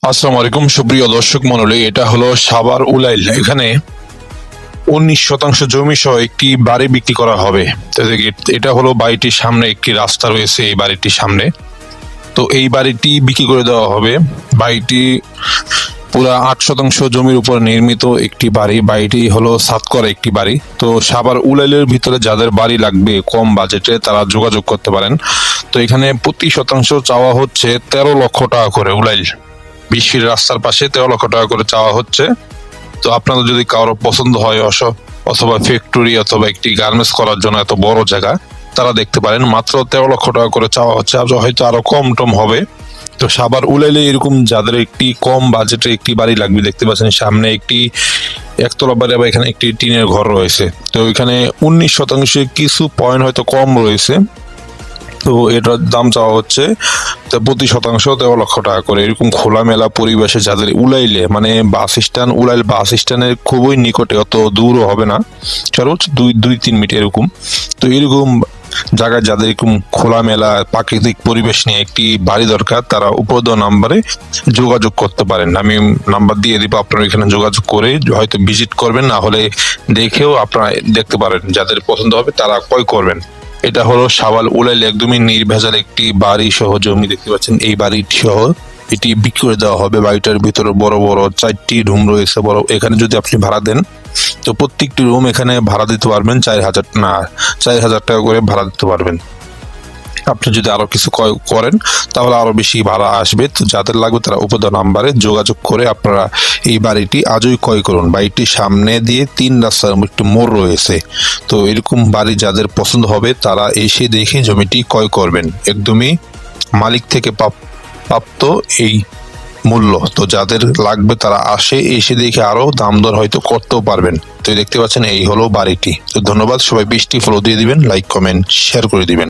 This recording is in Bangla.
আসসালামু আলাইকুম সুপ্রিয় দর্শক মণ্ডলী, এটা হলো সাভার উলাইল। এখানে 19% জমি সহ একটি বাড়ি বিক্রি করা হবে। তো এটা হলো বাড়িটির সামনে একটি রাস্তা রয়েছে এই বাড়িটির সামনে। তো এই বাড়িটি বিক্রি করে দেওয়া হবে। বাড়িটি পুরা 8% জমির উপর নির্মিত একটি বাড়ি। বাড়িটি হলো ছাদ করা একটি বাড়ি। তো সাভার উলাইলের ভিতরে যাদের বাড়ি লাগবে কম বাজেটে তারা যোগাযোগ করতে পারেন। তো এখানে প্রতি শতাংশ চাওয়া হচ্ছে 13 লক্ষ টাকা করে। উলাইল 20 ফিট রাস্তার পাশে 13 লক্ষ টাকা করে চাওয়া হচ্ছে। তো আপনাদের যদি কারো পছন্দ হয় অথবা ফ্যাক্টরি অথবা একটি গার্মেন্টস করার জন্য এত বড় জায়গা, তারা দেখতে পারেন। মাত্র 13 লক্ষ টাকা করে চাওয়া হচ্ছে, হয়তো আরো কম টম হবে। তো সাভার উলাইলে এরকম যাদের একটি কম বাজেটে একটি বাড়ি লাগবে, দেখতে পাচ্ছেন সামনে একটি একতলা বাড়ি বা এখানে একটি টিনের ঘর রয়েছে। তো এখানে 19% কিছু পয়েন্ট হয়তো কম রয়েছে। তো এটার দাম চাওয়া হচ্ছে প্রতি শতাংশ 13 লক্ষ টাকা করে। এরকম খোলামেলা পরিবেশে যাদের উলাইলে, মানে বাস স্ট্যান্ড, উলাইল বাস স্ট্যান্ডের খুবই নিকটে, অত দূরও হবে না, সর্বোচ্চ 2-3 মিনিট এরকম। তো এরকম জায়গায় যাদের এরকম খোলামেলা প্রাকৃতিক পরিবেশ নিয়ে একটি বাড়ি দরকার, তারা উপর দেওয়া নাম্বারে যোগাযোগ করতে পারেন। আমি নাম্বার দিয়ে দিব, আপনারা এখানে যোগাযোগ করে হয়তো ভিজিট করবেন, না হলে দেখেও আপনারা দেখতে পারেন। যাদের পছন্দ হবে তারা ক্রয় করবেন। এটা হলো সাভার উলাইল একদমই নির্ভেজাল একটি বাড়ি সহ জমি, দেখতে পাচ্ছেন এই বাড়িটি সহ এটি বিক্রি করে দেওয়া হবে। বাড়িটার ভিতরে বড় বড় 4টি রুম রয়েছে। বড় এখানে যদি আপনি ভাড়া দেন, তো প্রত্যেকটি রুম এখানে ভাড়া দিতে পারবেন 4,000 টাকা করে ভাড়া দিতে পারবেন। আপনি যদি আরো কিছু করেন তাহলে আরো বেশি ভাড়া আসবে। তো যাদের লাগবে তারা উপর নাম্বারে যোগাযোগ করে আপনারা এই বাড়িটি আজই ক্রয় করুন। বাড়িটির সামনে দিয়ে 3 রাস্তার একটি মোড় রয়েছে। তো এরকম বাড়ি যাদের পছন্দ হবে তারা এসে দেখে জমিটি ক্রয় করবেন। একদমই মালিক থেকে প্রাপ্ত এই মূল্য। তো যাদের লাগবে তারা এসে দেখে আরো দাম দর হয়তো করতেও পারবেন। তো দেখতে পাচ্ছেন এই হলো বাড়িটি। তো ধন্যবাদ সবাই, 20টি ফলো দিয়ে দিবেন, লাইক কমেন্ট শেয়ার করে দিবেন।